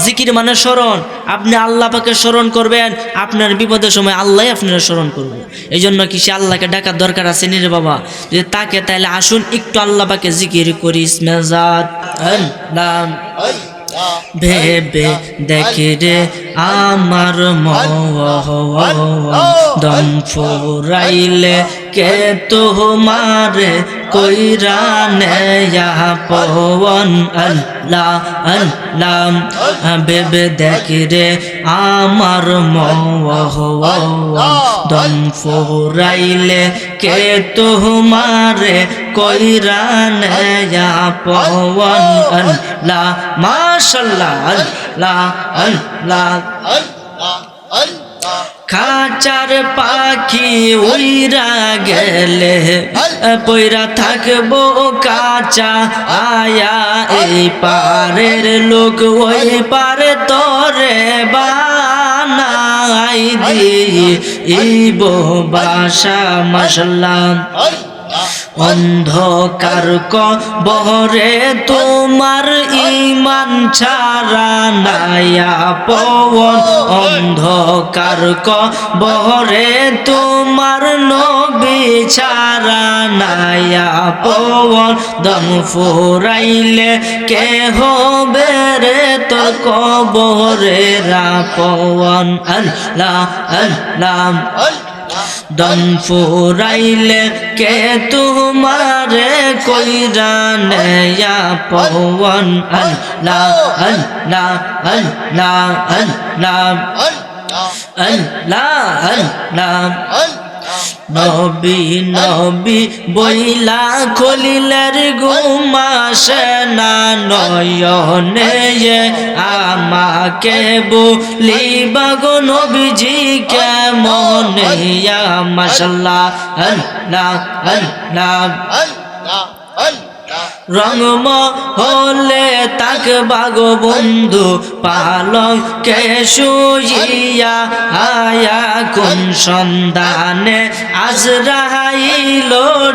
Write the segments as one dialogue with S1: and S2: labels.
S1: জিকির মানে স্মরণ। আপনি আল্লাহ পাকে স্মরণ করবেন, আপনার বিপদের সময় আল্লাহ আপনারা স্মরণ করবেন। এই জন্য কি সে আল্লাহকে ডাকার দরকার আছে নি রে বাবা? যদি তাকে তাহলে আসুন একটু আল্লাহ পাকে জিকির করি। ইসমেজাত আল্লাহ ভেবে দেখে রে আমার দম ফুরাইলে কে তোমারে কইরা নেয়া পবন। আল্লাহ আল্লাহ ভেবে দেখে রে আমার দম ফুরাইলে কে তোমারে কইরা নেয়া পবন। আল্লাহ মাশাআল্লাহ আল্লাহ আল্লাহ খাঁচার পাখি উইরা গেলে পইরা থাকবো কাঁচা আয়া এই পারের লোক ওই পারে তরে বানাই দিব বাসা। মাশাআল্লাহ অন্ধকার কবরে তোমার ঈমান ছাড়া নায়া পবন। অন্ধকার কবরে তোমার নবী ছাড়া নায়া পবন। দম ফুরাইলে কে হবে রে তোর কবরে রাপন। আল্লাহ আল্লাহ দম ফুরাইলে কে তোমারে কইরা নেয়া পবন। আল্লাহ আল্লাহ আল্লাহ আল্লাহ আল্লাহ আল্লাহ নবী নবী বইলা খলিলের ঘুমাসে না নয়নে আমাকে বলিবা গো নবীজি কেমনে। ইয়া মাশাআল্লাহ আল্লাহ আল্লাহ রঙম হলে তাক বাগো বন্ধু পালকে শুইয়া আয়া কোন সন্ধানে আজরাইল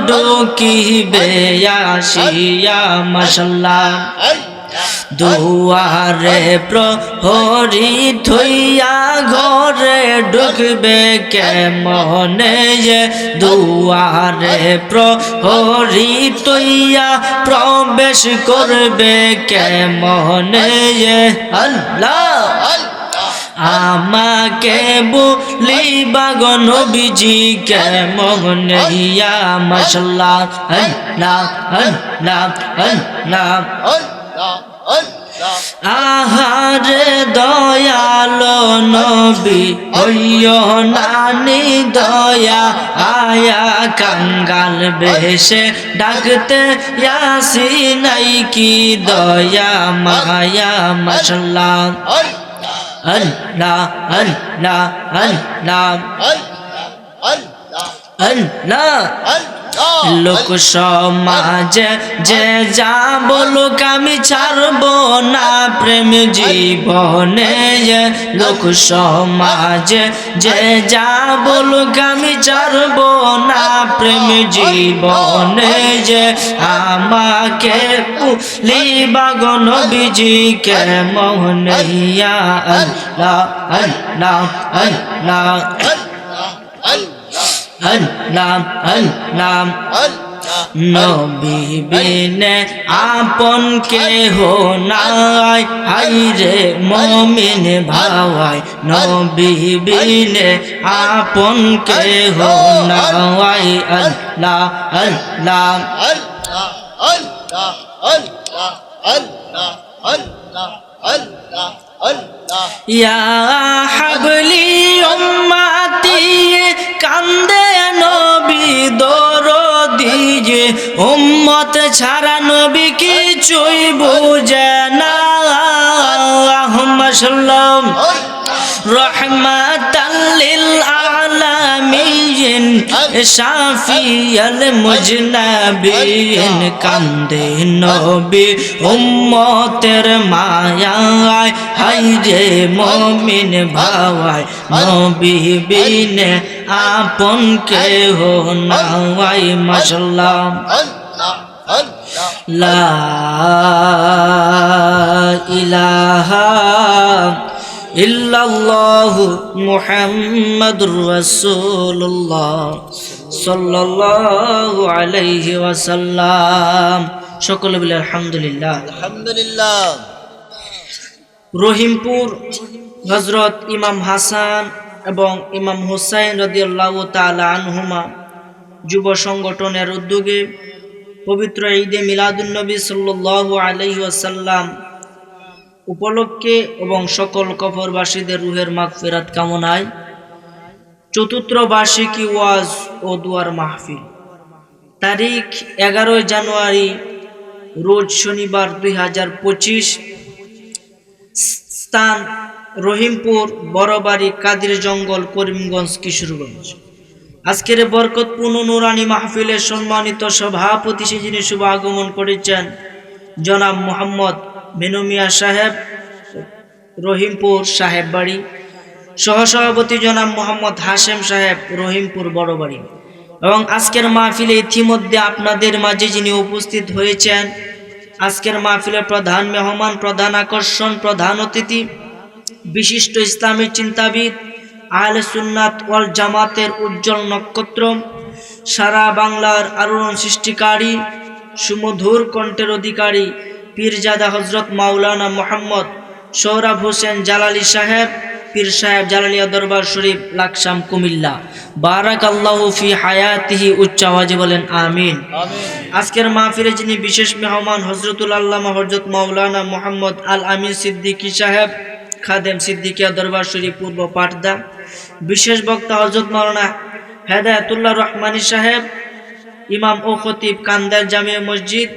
S1: ঢুকিবে আসিয়া। মাশাআল্লাহ দুয়ারে প্রহরী থইয়া ঘরে ঢুকবে কেমনে। দুয়ারে প্রহরী থইয়া প্রবেশ করবে কেমনে। আল্লাহ আমাকে বলিবা গো নবীজি কেমনে। ইয়া মাশাআল্লাহ আল্লাহ আল্লাহ আল্লাহ আহারে দয়ালো নবী হইও নানি দয়া আয়া কাঙ্গাল বেশে ডাকতে ইয়াসি নাই কি দয়া মায়া। মাশাআল্লাহ আল্লাহ আল্লাহ আল্লাহ আল্লাহ লোক সমাজে যে যা বলুক আমি ছাড়বো না প্রেম জীবনে। লোক সমাজে যে যা বলুক আমি ছাড়বো না প্রেম জীবনে। আমাকে বলিবা গো নবীজি কেমনে। ইয়া আল্লাহ আল্লাহ আল্লাহ আল্লাহ আল্লাহ নবী বিনে আপন কেহ নাই হায়রে মুমিন ভাই। নবী বিনে আপন কেহ নাই। আল্লাহ আল্লাহ আল্লাহ আল্লাহ আল্লাহ আল্লাহ আল্লাহ আল্লাহ ইয়া হাবলি উম্মতি কান্দে নবী দরদি যে উম্মত ছাড়া নবী কিছুই বুঝে না। আল্লাহুম্মা সাল্লাম রহমাতাল লিল আলামিন শাফিয়াল মুজনাবিন কান্দে নবী উম্মতের মায়ায় হায়রে মুমিন ভাই। নবী বিনে আপন কেহ নাই। মাশাআল্লাহ লা ইলাহা ইল্লাল্লাহু মুহাম্মাদুর রাসূলুল্লাহ সাল্লাল্লাহু আলাইহি ওয়াসাল্লাম। সকলে বলে আলহামদুলিল্লাহ।
S2: আলহামদুলিল্লাহ।
S1: রহিমপুর হযরত ইমাম হাসান এবং ইমাম হুসাইন রাদিয়াল্লাহু তাআলা আনহুমা যুব সংগঠনের উদ্যোগে পবিত্র ঈদে মিলাদুন নবী সাল্লাল্লাহু আলাইহি ওয়াসাল্লাম উপলক্ষে এবং সকল কবরবাসীদের রুহের মাগফিরাত কামনায় চতুর্থ বার্ষিকী ওয়াজ ও দুয়ার মাহফিল তারিখ 11 জানুয়ারি রোজ শনিবার 2025, স্থান রহিমপুর বড়বাড়ি কাদির জঙ্গল করিমগঞ্জ কিশোরগঞ্জ। আজকের বরকতপূর্ণ নুরানি মাহফিলের সম্মানিত সভাপতি যিনি শুভ আগমন করেছেন জনাব মোহাম্মদ মেনু মিয়া সাহেব, রহিমপুর সাহেব বাড়ি। সহসভাপতি জনাব মোহাম্মদ হাশেম সাহেব, রহিমপুর বড়বাড়ি। এবং আজকের মাহফিলে ইতিমধ্যে আপনাদের মাঝে যিনি উপস্থিত হয়েছেন, আজকের মাহফিলের প্রধান মেহমান, প্রধান আকর্ষণ, প্রধান অতিথি, বিশিষ্ট ইসলামী চিন্তাবিদ, আহলে সুন্নাত ওয়াল জামাতের উজ্জ্বল নক্ষত্র, সারা বাংলার আলোড়ন সৃষ্টিকারী, সুমধুর কণ্ঠের অধিকারী, পীরজাদা হজরত মাওলানা মোহাম্মদ সোহরাব হোসেন জালালি সাহেব, পীর সাহেব জালালিয়া দরবার শরীফ, লাকসাম, কুমিল্লা। বারাকাল্লাহু ফি হায়াতিহি, উচ্চ আওয়াজে বলেন আমিন। আজকের মাহফিলে যিনি বিশেষ মেহমান হযরতুল আল্লামা হযরত মাওলানা মোহাম্মদ আল আমিন সিদ্দিকী সাহেব, খাদেম সিদ্দিকিয়া দরবার শরীফ, পূর্ব পাটদা। বিশেষ বক্তা হযরত মাওলানা হেদায়েতুল্লাহ রহমানী সাহেব, ইমাম ও খতিব, কান্দার জামিয়া মসজিদ।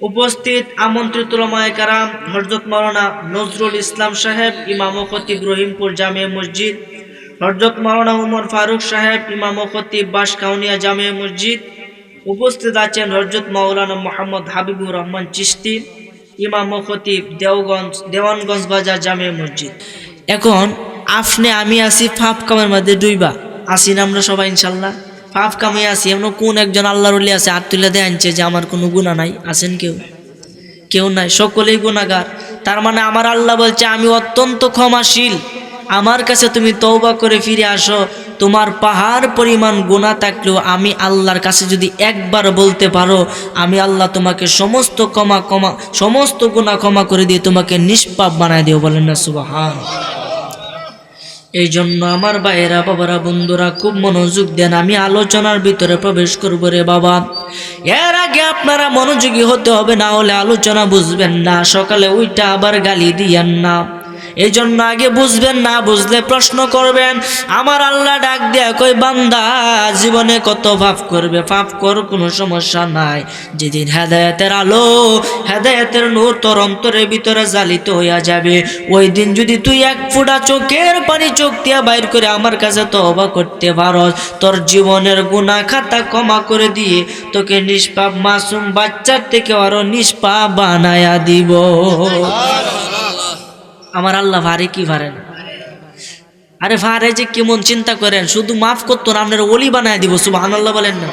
S1: উপস্থিত আমন্ত্রিত উলামায়ে কেরাম হযরত মাওলানা নজরুল ইসলাম সাহেব, ইমাম ও খতিব, রহিমপুর জামিয়া মসজিদ। হযরত মাওলানা উমর ফারুক সাহেব, ইমাম ও খতিব, বাঁশকাউনিয়া জামিয়া মসজিদ। উপস্থিত আছেন হযরত মাওলানা মোহাম্মদ হাবিবুর রহমান চিশতি, ইমাম ও খতিব, দেওয়ানগঞ্জ বাজার জামিয়া মসজিদ। এখন আপনি আমি আছি ফাপ কামের মধ্যে ডুইবা আসি না আমরা সবাই ইনশাল্লাহ ফাপ কামে আছি। এমন কোন একজন আল্লাহর ওলি আছে হাত তুলে দিয়ে আনছে যে আমার কোনো গুনাহ নাই? আছেন কেউ? কেউ নাই, সকলেই গুনাহগার। তার মানে আমার আল্লাহ বলছে আমি অত্যন্ত ক্ষমাশীল, আমার কাছে তুমি তওবা করে ফিরে আসো। তোমার পাহাড় পরিমাণ গুনাহ থাকলেও আমি আল্লাহর কাছে যদি একবার বলতে পারো, আমি আল্লাহ তোমাকে সমস্ত সমস্ত গুনাহ ক্ষমা করে দিয়ে তোমাকে নিষ্পাপ বানায় দিও। বলেন না সুবহানাল্লাহ। এই জন্য আমার ভাইয়েরা, বাবারা, বন্ধুরা খুব মনোযোগ দেন, আমি আলোচনার ভিতরে প্রবেশ করবো রে বাবা। এর আগে আপনারা মনোযোগী হতে হবে, না হলে আলোচনা বুঝবেন না। সকালে ওইটা আবার গালি দিয়েন না। এই জন্য আগে বুঝবেন, না বুঝলে প্রশ্ন করবেন। আমার আল্লাহ ডাক দেয়া কই, বান্দা জীবনে কত পাপ করবে, পাপ কর, কোনো সমস্যা নাই। যেদিন হেদায়েতের আলো, হেদায়েতের নূর তোর অন্তরের ভিতরে জ্বালিত হইয়া যাবে, ওই দিন যদি তুই এক ফোঁটা চোখের পানি চোখ দিয়া বাইর করে আমার কাছে তওবা করতে পারস, তোর জীবনের গুনাহ খাতা ক্ষমা করে দিয়ে তোকে নিষ্পাপ মাসুম বাচ্চার থেকে আরো নিষ্পাপ বানায়া দিব। আমার আল্লাহ ভারে কি ভারে না? আরে ভারে যে কেমন চিন্তা করেন, শুধু মাফ করতো না, আপনার ওলি বানায় দিব। সুবহানাল্লাহ বলেন না?